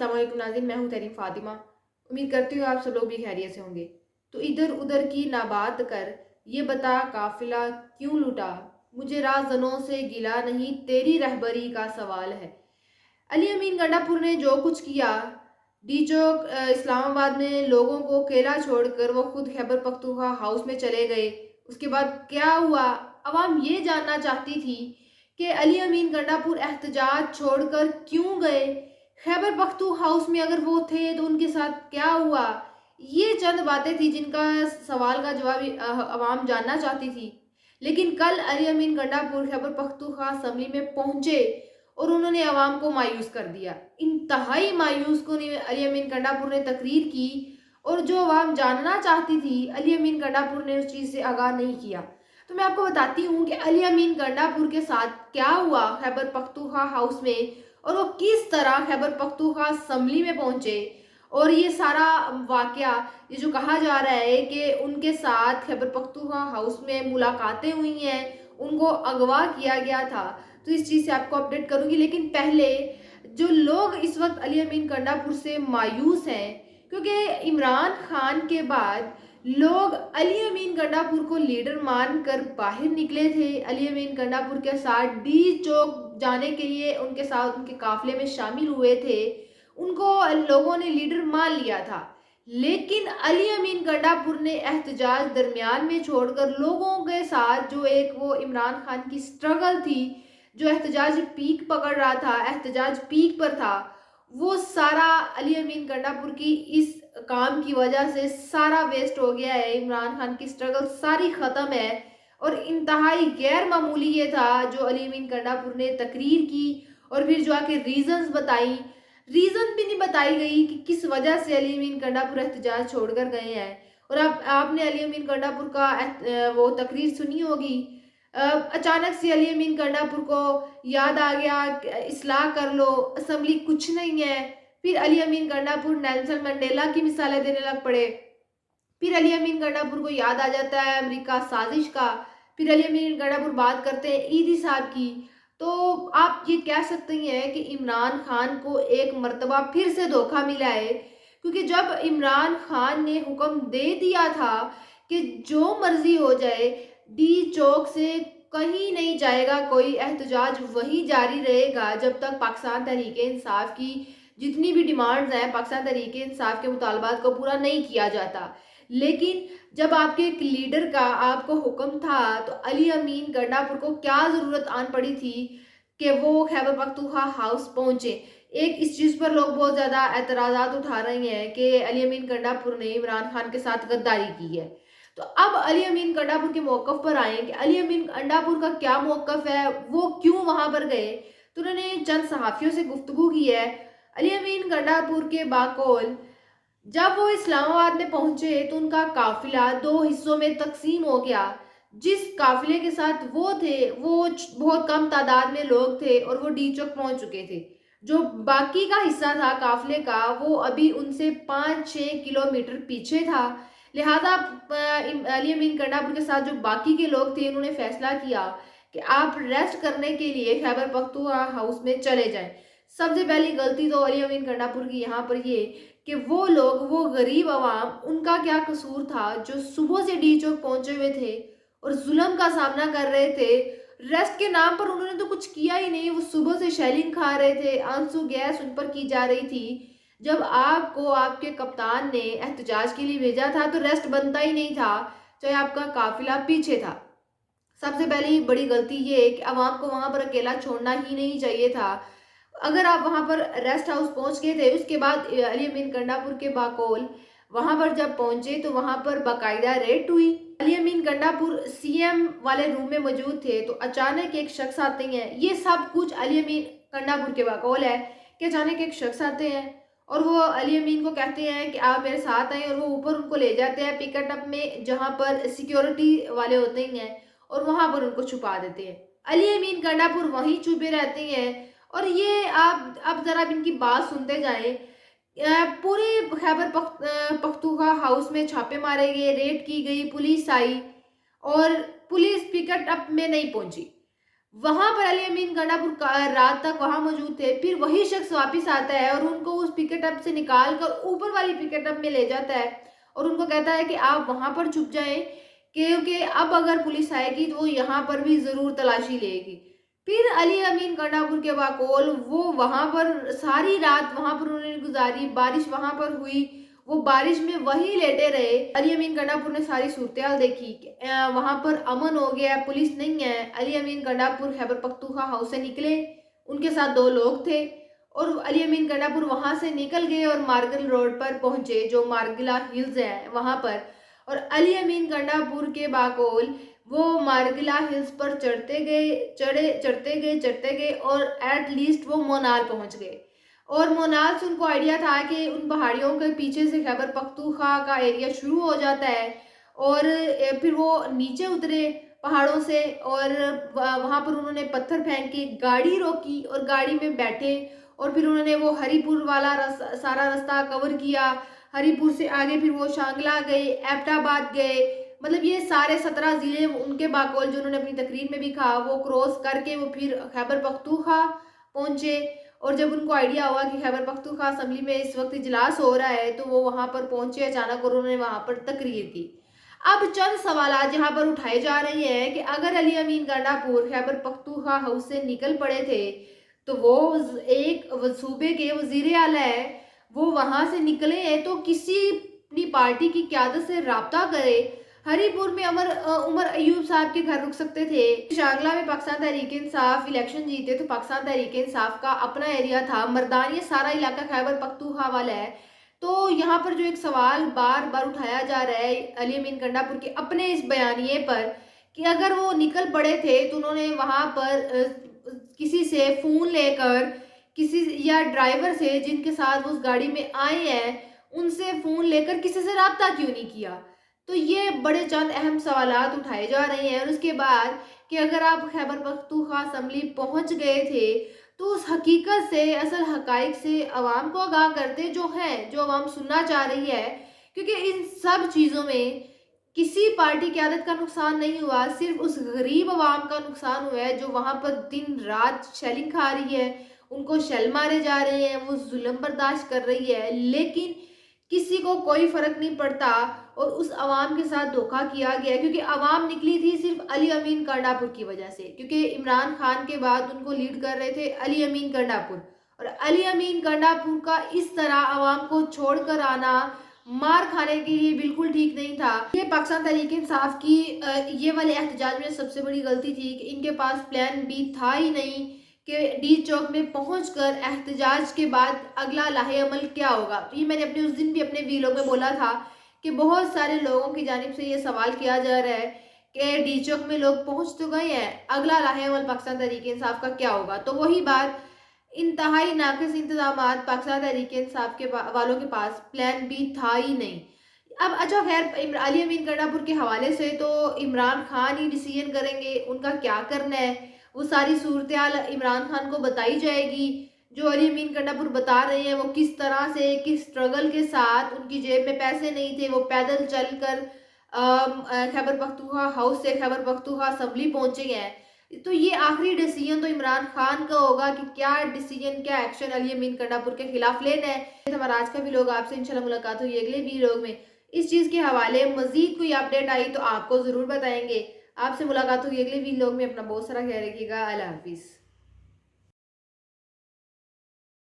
अस्सलाम वालेकुम नाज़रीन, मैं हूँ तरीन फ़ातिमा। उम्मीद करती हूँ आप सब लोग भी खैरियत से होंगे। तो इधर उधर की ना बात कर, ये बता काफ़िला क्यों लूटा, मुझे राज़नों से गिला नहीं, तेरी रहबरी का सवाल है। अली अमीन गंडापुर ने जो कुछ किया, डी चौक इस्लामाबाद में लोगों को अकेला छोड़कर वो खुद खैबर पख्तूनख्वा हाउस में चले गए। उसके बाद क्या हुआ? अवाम ये जानना चाहती थी कि अली अमीन गंडापुर एहतजाज छोड़कर क्यों गए? खैबर पख्तूनख्वा हाउस में अगर वो थे तो उनके साथ क्या हुआ? ये चंद बातें थी जिनका सवाल का जवाब अवाम जानना चाहती थी। लेकिन कल अली अमीन गंडापुर खैबर पख्तूनख्वा असम्बली में पहुंचे और उन्होंने अवाम को मायूस कर दिया। इंतहाई मायूस को अली अमीन गंडापुर ने तकरीर की और जो अवाम जानना चाहती थी, अली अमीन गंडापुर ने उस चीज़ से आगाह नहीं किया। तो मैं आपको बताती हूँ कि अली अमीन गंडापुर के साथ क्या हुआ खैबर पख्तूनख्वा हाउस में और वो किस तरह खैबर पख्तूनख्वा असम्बली में पहुंचे। और ये सारा वाकया, ये जो कहा जा रहा है कि उनके साथ खैबर पख्तूनख्वा हाउस में मुलाकातें हुई हैं, उनको अगवा किया गया था, तो इस चीज़ से आपको अपडेट करूंगी। लेकिन पहले जो लोग इस वक्त अली अमीन गंडापुर से मायूस हैं, क्योंकि इमरान खान के बाद लोग अली अमीन गंडापुर को लीडर मानकर बाहर निकले थे। अली अमीन गंडापुर के साथ डी चौक जाने के लिए उनके साथ उनके काफिले में शामिल हुए थे, उनको लोगों ने लीडर मान लिया था। लेकिन अली अमीन गंडापुर ने एहतजाज दरमियान में छोड़कर लोगों के साथ जो एक वो इमरान खान की स्ट्रगल थी, जो एहतजाज पीक पकड़ रहा था, एहतजाज पीक पर था, वो सारा अली अमीन गंडापुर की इस काम की वजह से सारा वेस्ट हो गया है। इमरान खान की स्ट्रगल सारी ख़त्म है और इंतहाई गैर मामूली ये था जो अली अमीन गंडापुर ने तकरीर की और फिर जो आके रीजंस बताई। रीजन भी नहीं बताई गई कि किस वजह से अली अमीन गंडापुर एहतजाज छोड़कर गए हैं। और आपने अली अमीन गंडापुर का वो तकरीर सुनी होगी। अचानक से अली अमीन गंडापुर को याद आ गया कि इस्लाह कर लो, असम्बली कुछ नहीं है। फिर अली अमीन गंडापुर नेल्सन मंडेला की मिसालें देने लग पड़े। फिर अली अमीन गंडापुर को याद आ जाता है अमेरिका साजिश का। फिर अली अमीन गंडापुर बात करते हैं ईदी साहब की। तो आप ये कह सकते हैं कि इमरान खान को एक मर्तबा फिर से धोखा मिला है, क्योंकि जब इमरान खान ने हुक्म दे दिया था कि जो मर्जी हो जाए, डी चौक से कहीं नहीं जाएगा कोई, एहतजाज वहीं जारी रहेगा जब तक पाकिस्तान तहरीक इंसाफ की जितनी भी डिमांड्स हैं, पाकिस्तान तहरीक इंसाफ के मुतालबात को पूरा नहीं किया जाता। लेकिन जब आपके एक लीडर का आपको हुक्म था, तो अली अमीन गंडापुर को क्या ज़रूरत आन पड़ी थी कि वो खैबर पख्तूनख्वा हाउस पहुंचे। एक इस चीज़ पर लोग बहुत ज़्यादा एतराज़ात उठा रहे हैं कि अली अमीन गंडापुर ने इमरान खान के साथ गद्दारी की है। तो अब अली अमीन गंडापुर के मौक़िफ़ पर आए कि अली अमीन गंडापुर का क्या मौक़िफ़ है, वो क्यों वहाँ पर गए। तो उन्होंने चंद सहाफ़ियों से गुफ्तगू की है। अली अमीन गंडापुर के बाकौल जब वो इस्लामाबाद में पहुंचे तो उनका काफिला दो हिस्सों में तकसीम हो गया। जिस काफिले के साथ वो थे, वो बहुत कम तादाद में लोग थे और वो डी चौक पहुंच चुके थे। जो बाकी का हिस्सा था काफिले का, वो अभी उनसे 5-6 किलोमीटर पीछे था। लिहाजा अली अमीन गंडापुर के साथ जो बाकी के लोग थे, उन्होंने फैसला किया कि आप रेस्ट करने के लिए खैबर पख्तूनख्वा हाउस में चले जाएं। सबसे पहली गलती तो अली अमीन गंडापुर की यहाँ पर ये कि वो लोग, वो गरीब आवाम, उनका क्या कसूर था जो सुबह से डी चौक पहुंचे हुए थे और जुल्म का सामना कर रहे थे। रेस्ट के नाम पर उन्होंने तो कुछ किया ही नहीं। वो सुबह से शेलिंग खा रहे थे, आंसू गैस उन पर की जा रही थी। जब आपको आपके कप्तान ने एहतजाज के लिए भेजा था तो रेस्ट बनता ही नहीं था, चाहे आपका काफिला पीछे था। सबसे पहली बड़ी गलती ये है कि आवाम को वहां पर अकेला छोड़ना ही नहीं चाहिए था। अगर आप वहां पर रेस्ट हाउस पहुंच गए थे, उसके बाद अली अमीन गंडापुर के बाकौल वहां पर जब पहुंचे तो वहां पर बाकायदा रेड हुई। अली अमीन गंडापुर सीएम वाले रूम में मौजूद थे तो अचानक एक शख्स आते हैं। ये सब कुछ अली अमीन गंडापुर के बाकौल है कि अचानक एक शख्स आते हैं और वो अली अमीन को कहते हैं कि आप मेरे साथ आए, और वो ऊपर उनको ले जाते हैं पिकअप में जहाँ पर सिक्योरिटी वाले होते हैं और वहां पर उनको छुपा देते हैं। अली अमीन गंडापुर वहीं छुपे रहते हैं। और ये आप अब जरा इनकी बात सुनते जाएं। पूरे खैबर पख्तूनख्वा हाउस में छापे मारे गए, रेड की गई, पुलिस आई और पुलिस पिकअप में नहीं पहुंची। वहां पर अली अमीन गंडापुर रात तक वहां मौजूद थे। फिर वही शख्स वापस आता है और उनको उस पिकेट से निकाल कर ऊपर वाली पिकेट में ले जाता है और उनको कहता है कि आप वहां पर छुप जाएं, क्योंकि अब अगर पुलिस आएगी तो वो यहाँ पर भी जरूर तलाशी लेगी। फिर अली अमीन गंडापुर के बाकोल वो वहां पर सारी रात वहां पर उन्होंने गुजारी। बारिश वहां पर हुई, वो बारिश में वही लेटे रहे। अली अमीन गंडापुर ने सारी सूरत देखी कि वहां पर अमन हो गया, पुलिस नहीं है। अली अमीन गंडापुर खैबर पख्तूनख्वा हाउस से निकले, उनके साथ 2 लोग थे और अली अमीन गंडापुर वहां से निकल गए और मार्गल रोड पर पहुंचे, जो मार्गिला हिल्स है वहां पर। और अली अमीन गंडापुर के बाकोल वो मार्गिला हिल्स पर चढ़ते गए और एट लीस्ट वो मोनाल पहुंच गए। और मोनाल से उनको आइडिया था कि उन पहाड़ियों के पीछे से खैबर पख्तूनख्वा का एरिया शुरू हो जाता है। और फिर वो नीचे उतरे पहाड़ों से और वहां पर उन्होंने पत्थर फेंक के गाड़ी रोकी और गाड़ी में बैठे और फिर उन्होंने वो हरिपुर वाला सारा रास्ता कवर किया। हरिपुर से आगे फिर वो शांगला गए, एबटाबाद गए, मतलब ये सारे 17 जिले उनके बाकोल जो उन्होंने अपनी तकरीर में भी कहा, वो क्रॉस करके वो फिर खैबर पख्तूनख्वा पहुंचे। और जब उनको आइडिया हुआ कि खैबर पख्तूनख्वा असेंबली में इस वक्त इजलास हो रहा है तो वो वहां पर पहुंचे अचानक और उन्होंने वहां पर तकरीर की। अब चंद सवाल यहाँ पर उठाए जा रहे हैं कि अगर अली अमीन गंडापुर खैबर पख्तूनख्वा हाउस से निकल पड़े थे तो वो एक सूबे के वजीर आला है, वो वहां से निकले हैं तो किसी अपनी पार्टी की क्यादत से राब्ता करे। हरिपुर में उमर अयूब साहब के घर रुक सकते थे। शांगला में पाकिस्तान तहरीक इंसाफ इलेक्शन जीते तो पाकिस्तान तहरीक इंसाफ का अपना एरिया था। मर्दान ये सारा इलाका खैबर पख्तूनख्वा वाला है। तो यहाँ पर जो एक सवाल बार बार उठाया जा रहा है अली अमीन गंडापुर के अपने इस बयानिए पर कि अगर वो निकल पड़े थे तो उन्होंने वहां पर किसी से फोन लेकर, किसी या ड्राइवर से जिनके साथ वो उस गाड़ी में आए हैं उनसे फोन लेकर किसी से राब्ता क्यों नहीं किया। तो ये बड़े चंद अहम सवालात उठाए जा रहे हैं। और उसके बाद कि अगर आप खैबर पख्तूनख्वा असेंबली पहुंच गए थे तो उस हकीकत से, असल हकाइक से अवाम को आगाह करते जो है, जो अवाम सुनना चाह रही है। क्योंकि इन सब चीज़ों में किसी पार्टी की आदत का नुकसान नहीं हुआ, सिर्फ उस गरीब अवाम का नुकसान हुआ है जो वहां पर दिन रात शेलिंग खा रही है, उनको शेल मारे जा रहे हैं, वो जुल्म बर्दाश्त कर रही है, लेकिन किसी को कोई फर्क नहीं पड़ता। और उस अवाम के साथ धोखा किया गया क्योंकि अवाम निकली थी सिर्फ अली अमीन गंडापुर की वजह से, क्योंकि इमरान खान के बाद उनको लीड कर रहे थे अली अमीन गंडापुर। और अली अमीन गंडापुर का इस तरह अवाम को छोड़कर आना मार खाने के लिए बिल्कुल ठीक नहीं था। ये पाकिस्तान तहरीक इंसाफ की ये वाले एहतजाज में सबसे बड़ी गलती थी कि इनके पास प्लान बी था ही नहीं कि डी चौक में पहुंचकर एहतजाज के बाद अगला लाहे अमल क्या होगा। तो ये मैंने अपने उस दिन भी अपने वीडियो में बोला था कि बहुत सारे लोगों की जानिब से ये सवाल किया जा रहा है कि डी चौक में लोग पहुंच तो गए हैं, अगला लाहे अमल पाकिस्तान तहरीक इंसाफ का क्या होगा। तो वही बात, इंतहाई नाकिस इंतजाम पाकिस्तान तहरीक इंसाफ के वालों के पास प्लान बी था ही नहीं। अब अच्छा खैर, अली अमीन गंडापुर के हवाले से तो इमरान खान ही डिसीजन करेंगे उनका क्या करना है। वो सारी सूरत हाल इमरान खान को बताई जाएगी। जो अली अमीन गंडापुर बता रहे हैं वो किस तरह से, किस स्ट्रगल के साथ, उनकी जेब में पैसे नहीं थे, वो पैदल चल कर खैबर पख्तूनख्वा हाउस से खैबर पख्तूनख्वा असेंबली पहुंचे हैं। तो ये आखिरी डिसीजन तो इमरान खान का होगा कि क्या डिसीजन, क्या एक्शन अली अमीन गंडापुर के खिलाफ लेना है। हमारा आज का भी लोग आपसे इंशाल्लाह मुलाकात हुई अगले वीडियो में। इस चीज़ के हवाले मजीद कोई अपडेट आई तो आपको ज़रूर बताएंगे। आपसे मुलाकात होगी अगले वीडियो में। अपना बहुत सारा ख्याल रखिएगा। अल्लाह हाफिज़।